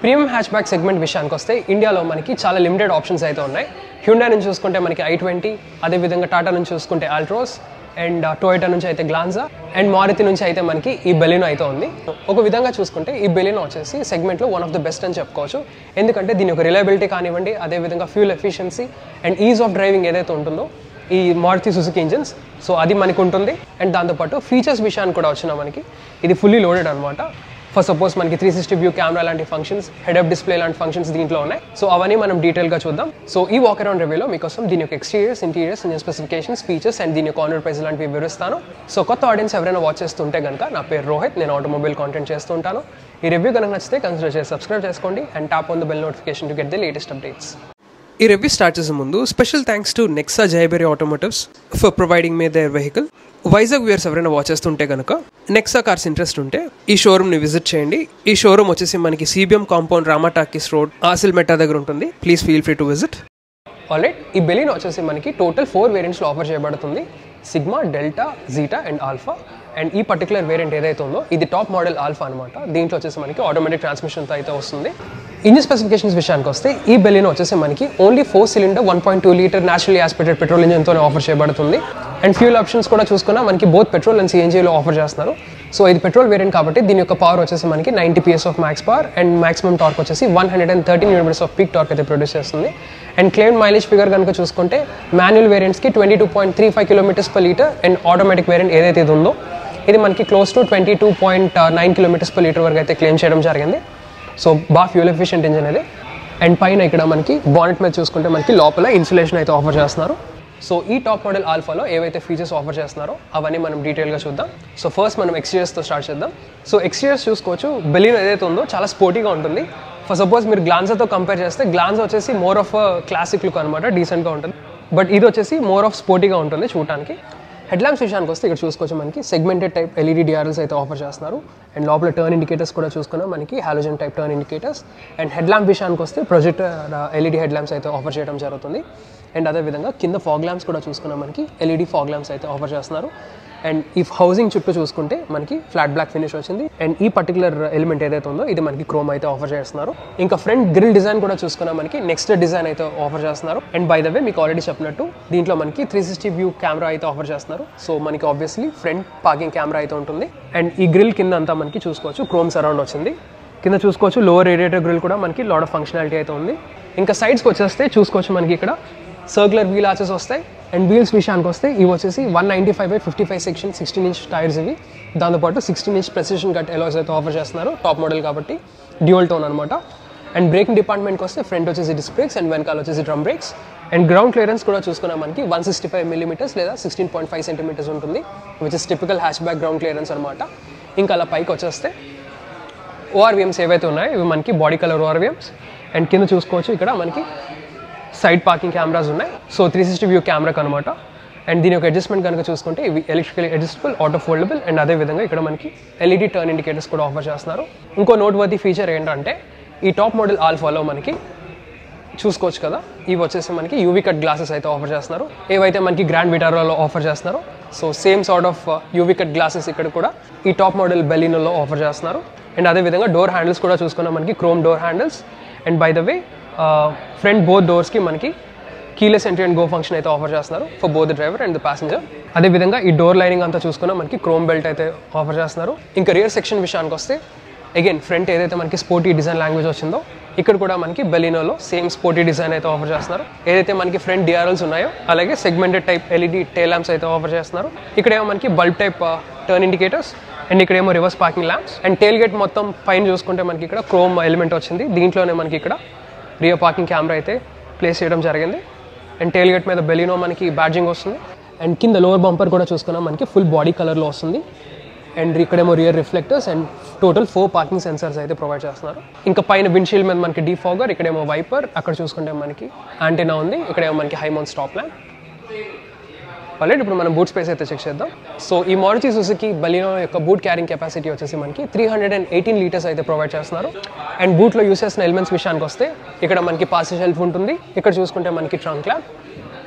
Premium hatch back segment విషయానికి వస్తే ఇండియాలో మనకి చాలా లిమిటెడ్ ఆప్షన్స్ అయితే ఉన్నాయి. హ్యుండాయ్ నుంచి చూసుకుంటే మనకి i20, అదేవిధంగా టాటా నుంచి చూసుకుంటే ఆల్ట్రోస్, అండ్ టొయోటా నుంచి అయితే గ్లాన్జా, అండ్ మారుతి నుంచి అయితే మనకి ఈ బెలినో అయితే ఉంది. ఒక విధంగా చూసుకుంటే ఈ బెలినో వచ్చేసి సెగ్మెంట్లో వన్ ఆఫ్ ద బెస్ట్ అని చెప్పుకోవచ్చు. ఎందుకంటే దీని యొక్క రిలయబిలిటీ కానివ్వండి, అదేవిధంగా fuel efficiency and is of driving ఏదైతే ఉంటుందో ఈ మారుతి సుజుకి ఇంజిన్స్, సో అది మనకు ఉంటుంది. అండ్ దాంతోపాటు ఫీచర్స్ విషయానికి కూడా వచ్చిన మనకి ఇది ఫుల్లీ లోడెడ్ అనమాట. ఫర్ సపోజ్ మనకి 360 వ్యూ కెమెరా లాంటి ఫంక్షన్స్, హెడ్ అప్ డిస్ప్లే లాంటి ఫంక్షన్స్ దీంట్లో ఉన్నాయి. సో అవన్నీ మనం డీటెయిల్గా చూద్దాం. సో ఈ వాక్ అరౌండ్ రివ్యూలో మీకోసం దీని యొక్క exteriors, interiors, engine specifications, features and దీని యొక్క ఆన్ రోడ్ ప్రైస్ లాంటివి వివరిస్తాను. సో కొత్త ఆడియన్స్ ఎవరైనా వాచ్ చేస్తుంటే కనుక నా పేరు రోహిత్, నేను ఆటోమొబైల్ కాంటెంట్ చేస్తూ ఉంటాను. ఈ రివ్యూ కనుక నచ్చితే కన్సిడర్ చేసి సబ్స్క్రైబ్ చేసుకోండి and tap on the bell notification to get the latest updates. ఈ రివ్యూ స్టార్ట్ చేసే ముందు special thanks to Nexa Jayabheri automotives for providing me their vehicle. Vizag viewers ఎవరైనా వాచ్ చేస్తుంటే కనుక నెక్సా కార్స్ ఇంట్రెస్ట్ ఉంటే ఈ షోరూమ్ని విజిట్ చేయండి. ఈ షోరూమ్ వచ్చేసి మనకి CBM compound, Rama talkies road, Asilmetta దగ్గర ఉంటుంది. Please feel free to visit. Alright, ఈ బెలినో వచ్చేసి మనకి టోటల్ 4 వేరియంట్స్లో ఆఫర్ చేయబడుతుంది: Sigma, Delta, Zeta and Alpha. And ఈ పర్టికులర్ వేరియంట్ ఏదైతే ఉందో ఇది టాప్ మోడల్ ఆల్ఫా అనమాట. దీంట్లో వచ్చేసి మనకి ఆటోమేటిక్ ట్రాన్స్మిషన్తో అయితే వస్తుంది. ఇంజిన్ స్పెసిఫికేషన్స్ విషయానికి వస్తే ఈ బెలినో వచ్చేసి మనకి only 4 cylinder 1.2 litre naturally aspirated petrol ఇంజిన్తోనే ఆఫర్ చేయబడుతుంది. అండ్ ఫ్యూల్ ఆప్షన్స్ కూడా చూసుకున్నా మనకి బోత్ పెట్రోల్ అండ్ CNGలో ఆఫర్ చేస్తున్నారు. సో ఇది పెట్రోల్ వేరియంట్ కాబట్టి దీని యొక్క పవర్ వచ్చేసి మనకి 90 PS of max power and maximum torque వచ్చేసి 113 Nm ఆఫ్ పీక్ టార్క్ అయితే ప్రొడ్యూస్ చేస్తుంది. అండ్ క్లెయిమ్ మైలేజ్ ఫిగర్ కనుక చూసుకుంటే మాన్యువల్ వేరియంట్స్కి 22.35 km/లీటర్ అండ్ ఆటోమేటిక్ వేరియంట్ ఏదైతే ఇది ఉందో ఇది మనకి క్లోజ్ టు 22.9 km/లీటర్ వరకు అయితే క్లెయిమ్ చేయడం జరిగింది. సో బాగా ఫ్యూల్ ఎఫిషియెంట్ ఇంజిన్ అది. అండ్ పైన ఇక్కడ మనకి బానెట్ మీద చూసుకుంటే మనకి లోపల ఇన్సులేషన్ అయితే ఆఫర్ చేస్తున్నారు. సో ఈ టాప్ మోడల్ ఆల్ఫాలో ఏవైతే ఫీచర్స్ ఆఫర్ చేస్తున్నారో అవన్నీ మనం డీటెయిల్గా చూద్దాం. సో ఫస్ట్ మనం ఎక్స్టీరియర్స్తో స్టార్ట్ చేద్దాం. సో ఎక్స్టీరియర్స్ చూసుకోవచ్చు, బెలినో ఏదైతే ఉందో చాలా స్పోర్టీగా ఉంటుంది. ఫర్ సపోజ్ మీరు గ్లాన్జాతో కంపేర్ చేస్తే గ్లాన్జా వచ్చేసి మోర్ ఆఫ్ క్లాసిక్ లుక్ అనమాట, డీసెంట్గా ఉంటుంది. బట్ ఇది వచ్చేసి మోర్ ఆఫ్ స్పోర్టీగా ఉంటుంది చూడటానికి. హెడ్ ల్యాంప్స్ విషయానికి వస్తే ఇక్కడ చూసుకోవచ్చు మనకి సెగ్మెంటెడ్ టైప్ LED DRLs అయితే ఆఫర్ చేస్తున్నారు. అండ్ లోపల టర్న్ ఇండికేటర్స్ కూడా చూసుకున్నా మనకి halogen type turn indicators. And head lamp విషయానికి వస్తే ప్రొజెక్టర్ LED హెడ్ ల్యాంప్స్ అయితే ఆఫర్ చేయడం జరుగుతుంది. అండ్ అదేవిధంగా కింద ఫాగ్ ల్యాంప్స్ కూడా చూసుకున్నా మనకి LED ఫాగ్ ల్యాంప్స్ అయితే ఆఫర్ చేస్తున్నారు. అండ్ ఈ హౌసింగ్ చుట్టూ చూసుకుంటే మనకి ఫ్లాట్ బ్లాక్ ఫినిష్ వచ్చింది. అండ్ ఈ పర్టికులర్ ఎలిమెంట్ ఏదైతే ఉందో ఇది మనకి క్రోమ్ అయితే ఆఫర్ చేస్తున్నారు. ఇంకా ఫ్రంట్ గ్రిల్ డిజైన్ కూడా చూసుకున్నా మనకి నెక్స్ట్ డిజైన్ అయితే ఆఫర్ చేస్తున్నారు. అండ్ బై ద వే మీకు ఆల్రెడీ చెప్పినట్టు దీంట్లో మనకి 360 వ్యూ కెమెరా అయితే ఆఫర్ చేస్తున్నారు. సో మనకి ఆబ్వియస్లీ ఫ్రంట్ పార్కింగ్ కెమెరా అయితే ఉంటుంది. అండ్ ఈ గ్రిల్ కింద అంతా మనకి చూసుకోవచ్చు క్రోమ్ సరౌండ్ వచ్చింది. కింద చూసుకోవచ్చు లోవర్ రేడియేటర్ గ్రిల్ కూడా మనకి లాట్ ఆఫ్ ఫంక్షనాలిటీ అయితే ఉంది. ఇంకా సైడ్స్కి వచ్చేస్తే చూసుకోవచ్చు మనకి ఇక్కడ సర్క్యులర్ వీల్ ఆర్చెస్ వస్తాయి. అండ్ వీల్స్ విషయానికి వస్తే ఇవి వచ్చేసి 195/55 సెక్షన్ 16-inch టైర్స్ ఇవి. దాంతోపాటు 16-inch ప్రెసిషన్ కట్ ఎలాయ్స్ అయితే ఆఫర్ చేస్తున్నారు, టాప్ మోడల్ కాబట్టి డ్యూయల్ టోన్ అనమాట. అండ్ బ్రేకింగ్ డిపార్ట్మెంట్కి వస్తే ఫ్రంట్ వచ్చేసి డిస్క్ బ్రేక్స్ అండ్ వెనకాల వచ్చేసి drum breaks. And ground clearance కూడా చూసుకున్నా మనకి 165 mm లేదా 16.5 cm ఉంటుంది, which is typical hatch back ground clearance అనమాట. ఇంకా అలా పైకి వచ్చేస్తే ORVMs ఏవైతే ఉన్నాయో ఇవి మనకి బాడీ కలర్ ORVMs. అండ్ కింద చూసుకోవచ్చు ఇక్కడ మనకి సైడ్ పార్కింగ్ కెమెరాస్ ఉన్నాయి. సో 360 వ్యూ కెమెరాకి అనమాట. అండ్ దీని యొక్క అడ్జస్ట్మెంట్ కనుక చూసుకుంటే ఇవి electrical adjustable, auto foldable. And అదేవిధంగా ఇక్కడ మనకి LED టర్న్ ఇండికేటర్స్ కూడా ఆఫర్ చేస్తున్నారు. ఇంకో నోట్ వర్తీ ఫీచర్ ఏంటంటే ఈ టాప్ మోడల్ ఆల్ఫాలో మనకి చూసుకోవచ్చు కదా, ఇవి వచ్చేసి మనకి UV కట్ గ్లాసెస్ అయితే ఆఫర్ చేస్తున్నారు. ఏవైతే మనకి గ్రాండ్ విటారాలో ఆఫర్ చేస్తున్నారు so same sort of UV cut glasses ఇక్కడ కూడా ఈ టాప్ మోడల్ బెలినోలో ఆఫర్ చేస్తున్నారు. అండ్ అదేవిధంగా డోర్ హ్యాండిల్స్ కూడా చూసుకున్నాం మనకి chrome door handles. And by the way front both డోర్స్కి మనకి keyless entry and go function అయితే ఆఫర్ చేస్తున్నారు for both the driver and the passenger. అదేవిధంగా ఈ డోర్ లైనింగ్ అంతా చూసుకున్నా మనకి క్రోమ్ బెల్ట్ అయితే ఆఫర్ చేస్తున్నారు. ఇంకా రియర్ సెక్షన్ విషయానికి వస్తే అగైన్ ఫ్రంట్ ఏదైతే మనకి స్పోర్టీ డిజైన్ లాంగ్వేజ్ వచ్చిందో ఇక్కడ కూడా మనకి బెలినోలో సేమ్ స్పోర్టీ డిజైన్ అయితే ఆఫర్ చేస్తున్నారు. ఏదైతే మనకి ఫ్రంట్ DRLs ఉన్నాయో అలాగే segmented type LED tail lamps అయితే ఆఫర్ చేస్తున్నారు. ఇక్కడేమో మనకి bulb type turn indicators and ఇక్కడేమో reverse parking lamps. And tailgate మొత్తం పైన చూసుకుంటే మనకి ఇక్కడ క్రోమ్ ఎలిమెంట్ వచ్చింది. దీంట్లోనే మనకి ఇక్కడ రియర్ పార్కింగ్ కెమెరా అయితే ప్లేస్ చేయడం జరిగింది. అండ్ టెయిల్ గేట్ మీద బెలినో మనకి బ్యాడ్జింగ్ వస్తుంది. అండ్ కింద లోవర్ బంపర్ కూడా చూసుకున్నాం మనకి ఫుల్ బాడీ కలర్లో వస్తుంది. అండ్ ఇక్కడేమో rear reflectors and total 4 parking sensors అయితే ప్రొవైడ్ చేస్తున్నారు. ఇంకా పైన విండ్షీల్డ్ మీద మనకి డీఫాగర్, ఇక్కడేమో వైపర్, అక్కడ చూసుకుంటే మనకి యాంటెనా ఉంది, ఇక్కడేమో మనకి high mount stop lamp. Already ఇప్పుడు మనం బూట్ స్పేస్ అయితే చెక్ చేద్దాం. సో ఈ మారుతి సుజుకి బెలినో యొక్క బూట్ క్యారింగ్ కెపాసిటీ వచ్చేసి మనకి 318 లీటర్స్ అయితే ప్రొవైడ్ చేస్తున్నారు. అండ్ బూట్లో యూస్ చేసిన ఎలిమెంట్స్ విషయానికి వస్తే ఇక్కడ మనకి పాసెంజర్ షెల్ఫ్ ఉంటుంది, ఇక్కడ చూసుకుంటే మనకి trunk lamp.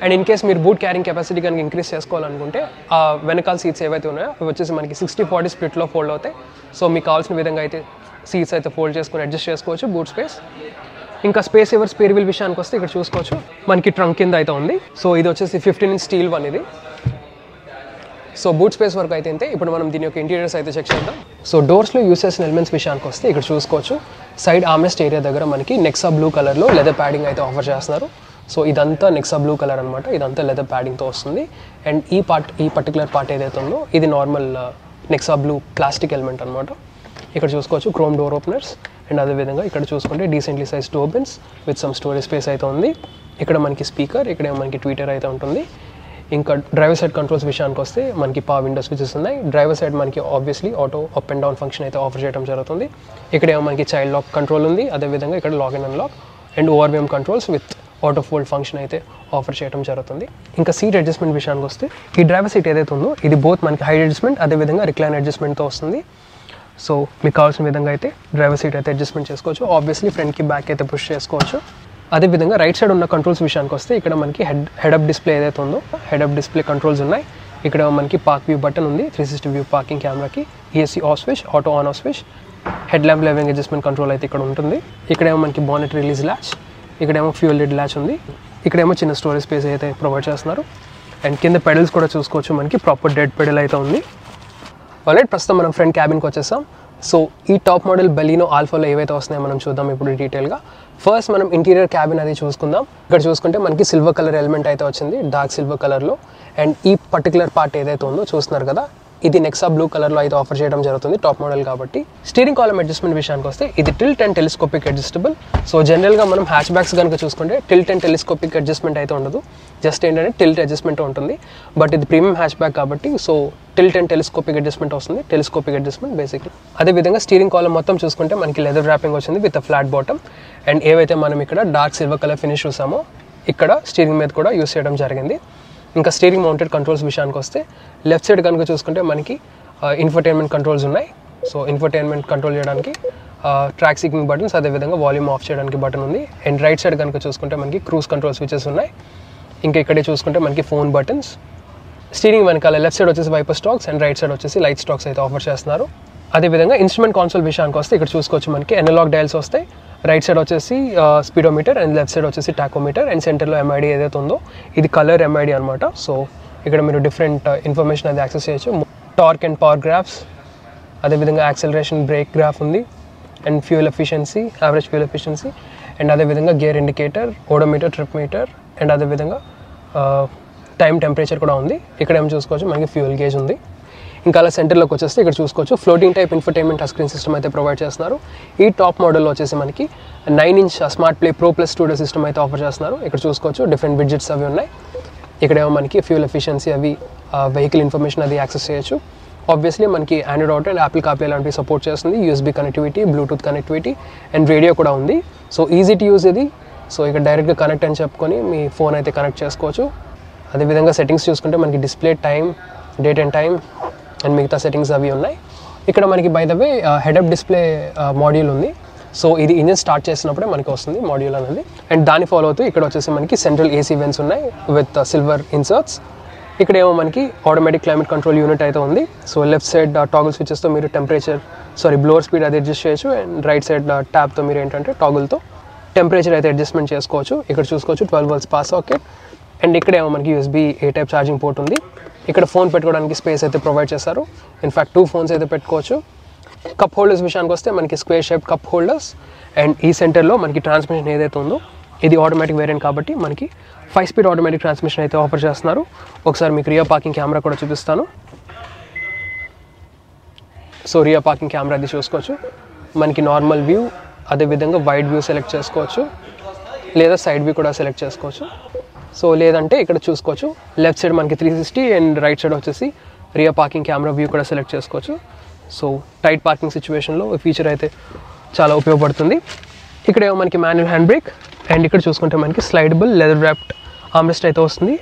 And in case మీరు బూట్ క్యారింగ్ కెపాసిటీ కనుక ఇంక్రీస్ చేసుకోవాలనుకుంటే ఆ వెనకాల సీట్స్ ఏవైతే ఉన్నాయో అవి వచ్చేసి మనకి 60-40 స్ప్లిట్లో ఫోల్డ్ అవుతాయి. సో మీకు కావాల్సిన విధంగా అయితే సీట్స్ అయితే ఫోల్డ్ చేసుకొని అడ్జస్ట్ చేసుకోవచ్చు, బూట్ స్పేస్. ఇంకా స్పేస్ ఎవర్ స్పేర్ వీల్ విషయానికి వస్తే ఇక్కడ చూసుకోవచ్చు మనకి ట్రంక్ కింద అయితే ఉంది. సో ఇది వచ్చేసి 15 ఇంచ్ స్టీల్ వన్ ఇది. సో బూట్ స్పేస్ వరకు అయితే ఇంతే. ఇప్పుడు మనం దీని యొక్క ఇంటీరియర్స్ అయితే చెక్ చేద్దాం. సో డోర్స్లో యూస్ చేసిన ఎలిమెంట్స్ విషయానికి వస్తే ఇక్కడ చూసుకోవచ్చు సైడ్ ఆర్మ్రెస్ట్ ఏరియా దగ్గర మనకి నెక్సా బ్లూ కలర్లో లెదర్ ప్యాడింగ్ అయితే ఆఫర్ చేస్తున్నారు. సో ఇదంతా నెక్సా బ్లూ కలర్ అనమాట, ఇదంతా లెదర్ ప్యాడింగ్తో వస్తుంది. అండ్ ఈ పర్టికులర్ పార్ట్ ఏదైతే ఉందో ఇది normal Nexa blue plastic element అనమాట. ఇక్కడ చూసుకోవచ్చు క్రోమ్ డోర్ ఓపెనర్స్. అండ్ అదేవిధంగా ఇక్కడ చూసుకుంటే decently size door bins with some storage space అయితే ఉంది. ఇక్కడ మనకి స్పీకర్, ఇక్కడ మనకి ట్విట్టర్ అయితే ఉంటుంది. ఇంకా డ్రైవర్ సైడ్ కంట్రోల్స్ విషయానికి వస్తే మనకి పవర్ విండో స్విచెస్ ఉన్నాయి. డ్రైవర్ సైడ్ మనకి obviously auto up and down function అయితే ఆఫర్ చేయడం జరుగుతుంది. ఇక్కడ మనకి చైల్డ్ లాక్ కంట్రోల్ ఉంది. అదేవిధంగా ఇక్కడ lock and unlock and ORVM controls with auto fold function అయితే ఆఫర్ చేయడం జరుగుతుంది. ఇంకా సీట్ అడ్జస్ట్మెంట్ విషయానికి వస్తే ఈ డ్రైవర్ సీట్ ఏదైతే ఉందో ఇది బోత్ మనకి హైట్ అడ్జస్ట్మెంట్ అదేవిధంగా రిక్లైన్ అడ్జస్ట్మెంట్తో వస్తుంది. సో మీకు కావాల్సిన విధంగా అయితే డ్రైవర్ సీట్ అయితే అడ్జస్ట్మెంట్ చేసుకోవచ్చు. ఆబ్వియస్లీ ఫ్రంట్కి బ్యాక్ అయితే పుష్ చేసుకోవచ్చు. అదేవిధంగా రైట్ సైడ్ ఉన్న కంట్రోల్స్ విషయానికి వస్తే ఇక్కడ మనకి హెడప్ డిస్ప్లే ఏదైతే ఉందో హెడప్ డిస్ప్లే కంట్రోల్స్ ఉన్నాయి. ఇక్కడ మనకి పార్క్ వ్యూ బటన్ ఉంది, 360 వ్యూ పార్కింగ్ కెమెరాకి, ESC off switch, auto on off switch, head lamp levelling adjustment control అయితే ఇక్కడ ఉంటుంది. ఇక్కడేమో మనకి బానెట్ రిలీజ్ ల్యాచ్, ఇక్కడేమో ఫ్యూయల్ లిడ్ ల్యాచ్ ఉంది. ఇక్కడేమో చిన్న స్టోరేజ్ స్పేస్ అయితే ప్రొవైడ్ చేస్తున్నారు. అండ్ కింద పెడల్స్ కూడా చూసుకోవచ్చు మనకి ప్రాపర్ డెడ్ పెడల్ అయితే ఉంది. ఆల్రైట్, ప్రస్తుతం మనం ఫ్రంట్ క్యాబిన్కి వచ్చేసాం. సో ఈ టాప్ మోడల్ బెలీనో ఆల్ఫాలో ఏవైతే వస్తున్నాయో మనం చూద్దాం ఇప్పుడు డీటెయిల్గా. ఫస్ట్ మనం ఇంటీరియర్ క్యాబిన్ అది చూసుకుందాం. ఇక్కడ చూసుకుంటే మనకి సిల్వర్ కలర్ ఎలిమెంట్ అయితే వచ్చింది, డార్క్ సిల్వర్ కలర్లో. అండ్ ఈ పర్టికులర్ పార్ట్ ఏదైతే ఉందో చూస్తున్నారు కదా, ఇది నెక్సా బ్లూ కలర్లో అయితే ఆఫర్ చేయడం జరుగుతుంది టాప్ మోడల్ కాబట్టి. స్టీరింగ్ కాలమ్ అడ్జస్ట్మెంట్ విషయానికి వస్తే ఇది tilt and telescopic adjustable. So జనరల్గా మనం హ్యాచ్ బ్యాక్స్ కనుక చూసుకుంటే టిల్ట్ అండ్ టెలిస్కోపిక్ అడ్జస్ట్మెంట్ అయితే ఉండదు, జస్ట్ ఏంటంటే టిల్ట్ అడ్జస్ట్మెంట్ ఉంటుంది. బట్ ఇది ప్రీమియం హ్యాచ్ బ్యాక్ కాబట్టి so tilt and telescopic adjustment వస్తుంది, టెలిస్కోపిక్ అడ్జస్ట్మెంట్ బేసిక్లీ. అదేవిధంగా స్టీరింగ్ కాలమ్ మొత్తం చూసుకుంటే మనకి లెదర్ ర్యాపింగ్ వచ్చింది విత్ ఫ్లాట్ బాటమ్. అండ్ ఏవైతే మనం ఇక్కడ డార్క్ సిల్వర్ కలర్ ఫినిష్ చూసామో ఇక్కడ స్టీరింగ్ మీద కూడా యూస్ చేయడం జరిగింది. ఇంకా స్టీరింగ్ మౌంటెడ్ కంట్రోల్స్ విషయానికి వస్తే లెఫ్ట్ సైడ్ కనుక చూసుకుంటే మనకి ఇన్ఫర్టైన్మెంట్ కంట్రోల్స్ ఉన్నాయి. సో ఇన్ఫర్టైన్మెంట్ కంట్రోల్ చేయడానికి ట్రాక్ సీకింగ్ బటన్స్, అదేవిధంగా వాల్యూమ్ ఆఫ్ చేయడానికి బటన్ ఉంది. అండ్ రైట్ సైడ్ కనుక చూసుకుంటే మనకి క్రూజ్ కంట్రోల్ స్విచెస్ ఉన్నాయి. ఇంకా ఇక్కడే చూసుకుంటే మనకి ఫోన్ బటన్స్. స్టీరింగ్ వెనకాల లెఫ్ట్ సైడ్ వచ్చేసి wiper stalks and right side వచ్చేసి లైట్ స్టాక్స్ అయితే ఆఫర్ చేస్తున్నారు. అదేవిధంగా ఇన్స్ట్రుమెంట్ కాన్సోల్ విషయానికి వస్తే ఇక్కడ చూసుకోవచ్చు మనకి అనలాగ్ డయల్స్ వస్తాయి. రైట్ సైడ్ వచ్చేసి స్పీడోమీటర్ అండ్ లెఫ్ట్ సైడ్ వచ్చేసి టాకోమీటర్ అండ్ సెంటర్లో MID ఏదైతే ఉందో ఇది కలర్ MID అనమాట. సో ఇక్కడ మీరు డిఫరెంట్ ఇన్ఫర్మేషన్ అది యాక్సెస్ చేయొచ్చు. టార్క్ అండ్ పవర్ గ్రాఫ్స్, అదేవిధంగా యాక్సెలరేషన్ బ్రేక్ గ్రాఫ్ ఉంది. And fuel efficiency, average fuel efficiency, and అదేవిధంగా gear indicator, odometer, trip meter, and అదేవిధంగా టైం టెంపరేచర్ కూడా ఉంది. ఇక్కడ ఏం చూసుకోవచ్చు మనకి ఫ్యూయల్ గేజ్ ఉంది. ఇంకా అలా సెంటర్లోకి వచ్చేస్తే ఇక్కడ చూసుకోవచ్చు floating type infotainment touch screen system అయితే ప్రొవైడ్ చేస్తున్నారు. ఈ టాప్ మోడల్లో వచ్చేసి మనకి 9 inch smart play pro plus studio system అయితే ఆఫర్ చేస్తున్నారు. ఇక్కడ చూసుకోవచ్చు డిఫరెంట్ విడ్జెట్స్ అవి ఉన్నాయి. ఇక్కడేమో మనకి ఫ్యూయల్ ఎఫిషియన్సీ అవి, వెహికల్ ఇన్ఫర్మేషన్ అది యాక్సెస్ చేయొచ్చు. ఆబ్వియస్లీ మనకి Android auto and Apple CarPlay లాంటివి సపోర్ట్ చేస్తుంది. USB connectivity, Bluetooth connectivity and radio కూడా ఉంది. సో ఈజీ టు యూజ్ ఇది. సో ఇక్కడ డైరెక్ట్గా కనెక్ట్ అని చెప్పుకొని మీ ఫోన్ అయితే కనెక్ట్ చేసుకోవచ్చు. అదేవిధంగా సెట్టింగ్స్ చూసుకుంటే మనకి display time, date and time and మిగతా సెట్టింగ్స్ అవి ఉన్నాయి. ఇక్కడ మనకి by the way head up display module ఉంది. సో ఇది ఇంజిన్ స్టార్ట్ చేసినప్పుడే మనకి వస్తుంది మాడ్యూల్ అనేది. అండ్ దాన్ని ఫాలో అవుతూ ఇక్కడ వచ్చేసి మనకి సెంట్రల్ AC వెంట్స్ ఉన్నాయి విత్ సిల్వర్ ఇన్సర్ట్స్. ఇక్కడ ఏమో మనకి ఆటోమేటిక్ క్లైమేట్ కంట్రోల్ యూనిట్ అయితే ఉంది. సో లెఫ్ట్ సైడ్ టాగుల్ స్విచెస్తో మీరు బ్లోవర్ స్పీడ్ అది అడ్జస్ట్ చేయొచ్చు. అండ్ రైట్ సైడ్ ట్యాప్తో మీరు ఏంటంటే టాగుల్తో టెంపరేచర్ అయితే అడ్జస్ట్మెంట్ చేసుకోవచ్చు. ఇక్కడ చూసుకోవచ్చు 12 volts పాస్ సాకెట్. అండ్ ఇక్కడ ఏమో మనకి USB A type charging port ఉంది. ఇక్కడ ఫోన్ పెట్టుకోవడానికి స్పేస్ అయితే ప్రొవైడ్ చేశారు. ఇన్ఫ్యాక్ట్ 2 phones అయితే పెట్టుకోవచ్చు. కప్ హోల్డర్స్ విషయానికి వస్తే మనకి square shape cup holders. And ఈ సెంటర్లో మనకి ట్రాన్స్మిషన్ ఏదైతే ఉందో ఇది ఆటోమేటిక్ వేరియంట్ కాబట్టి మనకి 5 స్పీడ్ ఆటోమేటిక్ ట్రాన్స్మిషన్ అయితే ఆఫర్ చేస్తున్నారు. ఒకసారి మీకు రియర్ పార్కింగ్ కెమెరా కూడా చూపిస్తాను. సో రియర్ పార్కింగ్ కెమెరా అది చూసుకోవచ్చు. మనకి నార్మల్ వ్యూ, అదేవిధంగా వైడ్ వ్యూ సెలెక్ట్ చేసుకోవచ్చు, లేదా సైడ్ వ్యూ కూడా సెలెక్ట్ చేసుకోవచ్చు. సో లేదంటే ఇక్కడ చూసుకోవచ్చు లెఫ్ట్ సైడ్ మనకి 360 అండ్ రైట్ సైడ్ వచ్చేసి రియర్ పార్కింగ్ కెమెరా వ్యూ కూడా సెలెక్ట్ చేసుకోవచ్చు. సో టైట్ పార్కింగ్ సిచ్యువేషన్లో ఈ ఫీచర్ అయితే చాలా ఉపయోగపడుతుంది. ఇక్కడేమో మనకి మాన్యువల్ హ్యాండ్ బ్రేక్ అండ్ ఇక్కడ చూసుకుంటే మనకి స్లైడబుల్ లెదర్ ర్యాప్డ్ ఆర్మ్రెస్ట్ అయితే వస్తుంది.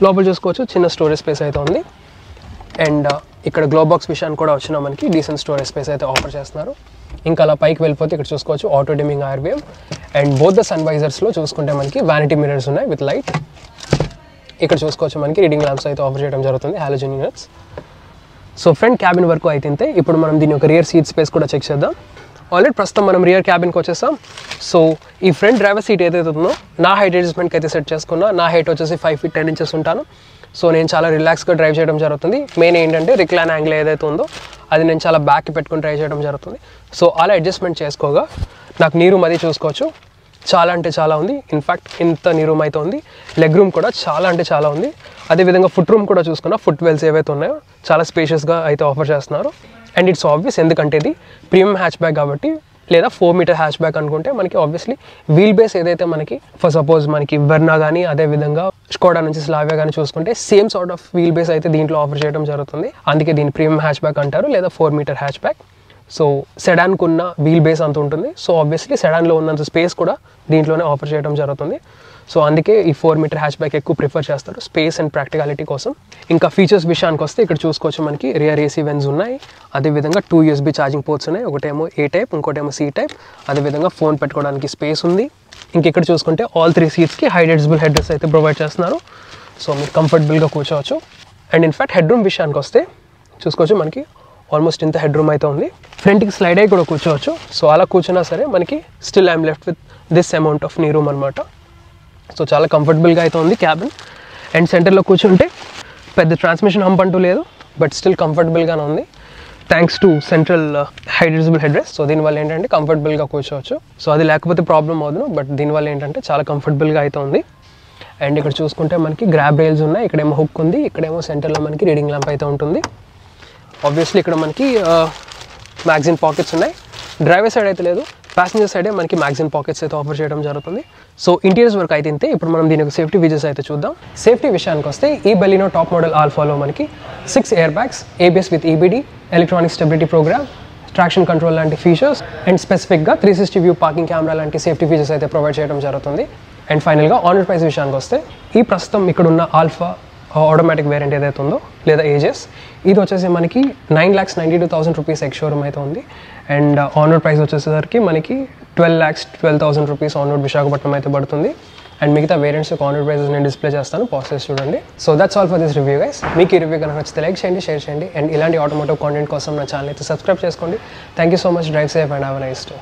లోపల చూసుకోవచ్చు చిన్న స్టోరేజ్ స్పేస్ అయితే ఉంది. అండ్ ఇక్కడ గ్లో బాక్స్ విషయాన్ని కూడా వచ్చినా మనకి డీసెంట్ స్టోరేజ్ స్పేస్ అయితే ఆఫర్ చేస్తున్నారు. ఇంకా అలా పైకి వెళ్ళిపోతే ఇక్కడ చూసుకోవచ్చు ఆటో డిమ్మింగ్ IR-వేవ్. అండ్ బోత్ ద సన్ వైజర్స్లో చూసుకుంటే మనకి వ్యానిటీ మిరర్స్ ఉన్నాయి విత్ లైట్. ఇక్కడ చూసుకోవచ్చు మనకి రీడింగ్ ల్యాంప్స్ అయితే ఆఫర్ చేయడం జరుగుతుంది, halogen units. So front cabin వరకు అయితే ఇంతే. ఇప్పుడు మనం దీని యొక్క రియర్ సీట్ స్పేస్ కూడా చెక్ చేద్దాం. ఆల్రెడీ ప్రస్తుతం మనం రియర్ క్యాబిన్కి వచ్చేసాం. సో ఈ ఫ్రంట్ డ్రైవర్ సీట్ ఏదైతే ఉందో నా హైట్ అడ్జస్ట్మెంట్కి అయితే సెట్ చేసుకున్నా. నా హైట్ వచ్చేసి 5 feet 10 inches ఉంటాను. సో నేను చాలా రిలాక్స్గా డ్రైవ్ చేయడం జరుగుతుంది. మెయిన్ ఏంటంటే రిక్లైన్ యాంగిల్ ఏదైతే ఉందో అది నేను చాలా బ్యాక్కి పెట్టుకుని డ్రైవ్ చేయడం జరుగుతుంది. సో అలా అడ్జస్ట్మెంట్ చేసుకోగా నాకు నీ రూమ్ అది చూసుకోవచ్చు. చాలా అంటే చాలా ఉంది. ఇన్ఫ్యాక్ట్ ఇంత నీ రూమ్ అయితే ఉంది. లెగ్ రూమ్ కూడా చాలా అంటే చాలా ఉంది. అదేవిధంగా ఫుట్ రూమ్ కూడా చూసుకున్నా ఫుట్ వెల్స్ ఏవైతే ఉన్నాయో చాలా స్పేషియస్గా అయితే ఆఫర్ చేస్తున్నారు. అండ్ ఇట్స్ ఆబ్వియస్, ఎందుకంటే ఇది ప్రీమియం హ్యాచ్ బ్యాక్ కాబట్టి, లేదా 4 meter హ్యాచ్ బ్యాక్ అనుకుంటే మనకి ఆబ్వియస్లీ వీల్ బేస్ ఏదైతే మనకి ఫర్ సపోజ్ మనకి వెర్నా కానీ అదేవిధంగా స్కోడా నుంచి స్లావియా కానీ చూసుకుంటే same sort of wheel base అయితే దీంట్లో ఆఫర్ చేయడం జరుగుతుంది. అందుకే దీన్ని ప్రీమియం హ్యాచ్ బ్యాక్ అంటారు, లేదా 4 meter హ్యాచ్ బ్యాక్. సో సెడాన్కు ఉన్న వీల్ బేస్ అంత ఉంటుంది. సో ఆబ్వియస్లీ సెడాన్లో ఉన్నంత స్పేస్ కూడా దీంట్లోనే ఆఫర్ చేయడం జరుగుతుంది. సో అందుకే ఈ 4 meter హ్యాచ్ బ్యాక్ ఎక్కువ ప్రిఫర్ చేస్తారు స్పేస్ అండ్ ప్రాక్టికాలిటీ కోసం. ఇంకా ఫీచర్స్ విషయానికి వస్తే ఇక్కడ చూసుకోవచ్చు మనకి రియర్ ఏసీ వెన్స్ ఉన్నాయి. అదేవిధంగా 2 USB ఛార్జింగ్ పోర్ట్స్ ఉన్నాయి. ఒకటేమో A type, ఇంకోటేమో C type. అదేవిధంగా ఫోన్ పెట్టుకోవడానికి స్పేస్ ఉంది. ఇంక ఇక్కడ చూసుకుంటే ఆల్ 3 seatsకి హైట్ అడ్జస్టబుల్ హెడ్ రెస్ట్ అయితే ప్రొవైడ్ చేస్తున్నారు. సో మీరు కంఫర్టబుల్గా కూర్చోవచ్చు. అండ్ ఇన్ఫ్యాక్ట్ హెడ్ రూమ్ విషయానికి వస్తే చూసుకోవచ్చు మనకి ఆల్మోస్ట్ ఇంత హెడ్ రూమ్ అయితే ఉంది. ఫ్రంట్కి స్లైడ్ అయ్యి కూడా కూర్చోవచ్చు. సో అలా కూర్చున్నా సరే మనకి still I'm left with this amount of నీ రూమ్ అనమాట. సో చాలా కంఫర్టబుల్గా అయితే ఉంది క్యాబిన్. అండ్ సెంటర్లో కూర్చుంటే పెద్ద ట్రాన్స్మిషన్ హంప్ అంటూ లేదు, బట్ స్టిల్ కంఫర్టబుల్గానే ఉంది thanks to central height adjustable head rest. So దీనివల్ల ఏంటంటే కంఫర్టబుల్గా కూర్చోవచ్చు. సో అది లేకపోతే ప్రాబ్లం అవుతుంది, బట్ దీనివల్ల ఏంటంటే చాలా కంఫర్టబుల్గా అయితే ఉంది. అండ్ ఇక్కడ చూసుకుంటే మనకి గ్రాబ్ రైల్స్ ఉన్నాయి. ఇక్కడేమో హుక్ ఉంది, ఇక్కడేమో సెంటర్లో మనకి రీడింగ్ ల్యాంప్ అయితే ఉంటుంది. ఆబ్వియస్లీ ఇక్కడ మనకి మ్యాగజైన్ పాకెట్స్ ఉన్నాయి. డ్రైవర్ సైడ్ అయితే లేదు, ప్యాసింజర్ సైడే మనకి మ్యాగజైన్ పాకెట్స్ అయితే ఆఫర్ చేయడం జరుగుతుంది. సో ఇంటీరియర్స్ వరకు అయితే ఇంతే. ఇప్పుడు మనం దీని యొక్క సేఫ్టీ ఫీచర్స్ అయితే చూద్దాం. సేఫ్టీ విషయానికి వస్తే ఈ బెలినో టాప్ మోడల్ ఆల్ఫాలో మనకి 6 air bags, ABS with EBD, electronic stability programme, traction control లాంటి ఫీచర్స్ అండ్ స్పెసిఫిక్గా 360 వ్యూ పార్కింగ్ కెమెరా లాంటి సేఫ్టీ ఫీచర్స్ అయితే ప్రొవైడ్ చేయడం జరుగుతుంది. అండ్ ఫైనల్గా ఆన్ రోడ్ ప్రైస్ విషయానికి వస్తే ఈ ప్రస్తుతం ఇక్కడ ఉన్న ఆల్ఫా ఆటోమేటిక్ వేరియంట్ ఏదైతే ఉందో లేదా ఏజెస్, ఇది వచ్చేసి మనకి 9,92,000 రూపీస్ ఎక్స్ షోరూమ్ అయితే ఉంది. అండ్ ఆన్ రోడ్ ప్రైస్ వచ్చేసరికి మనకి 12,12,000 రూపీస్ ఆన్ రోడ్ విశాఖపట్నం అయితే పడుతుంది. అండ్ మిగతా వేరియంట్స్ ఆన్ రోడ్ ప్రైసెస్ నేను డిస్ప్లే చేస్తాను, ప్రాసెస్ చూడండి. So that's all for this review guys. మీకు ఈ రివ్యూ కనుక నచ్చితే లైక్ చేయండి, షేర్ చేయండి. అండ్ ఇలాంటి ఆటోమోటివ్ కాంటెంట్ కోసం నా ఛానల్ అయితే సబ్స్క్రైబ్ చేసుకోండి. Thank you so much. Drive safe and have a nice day.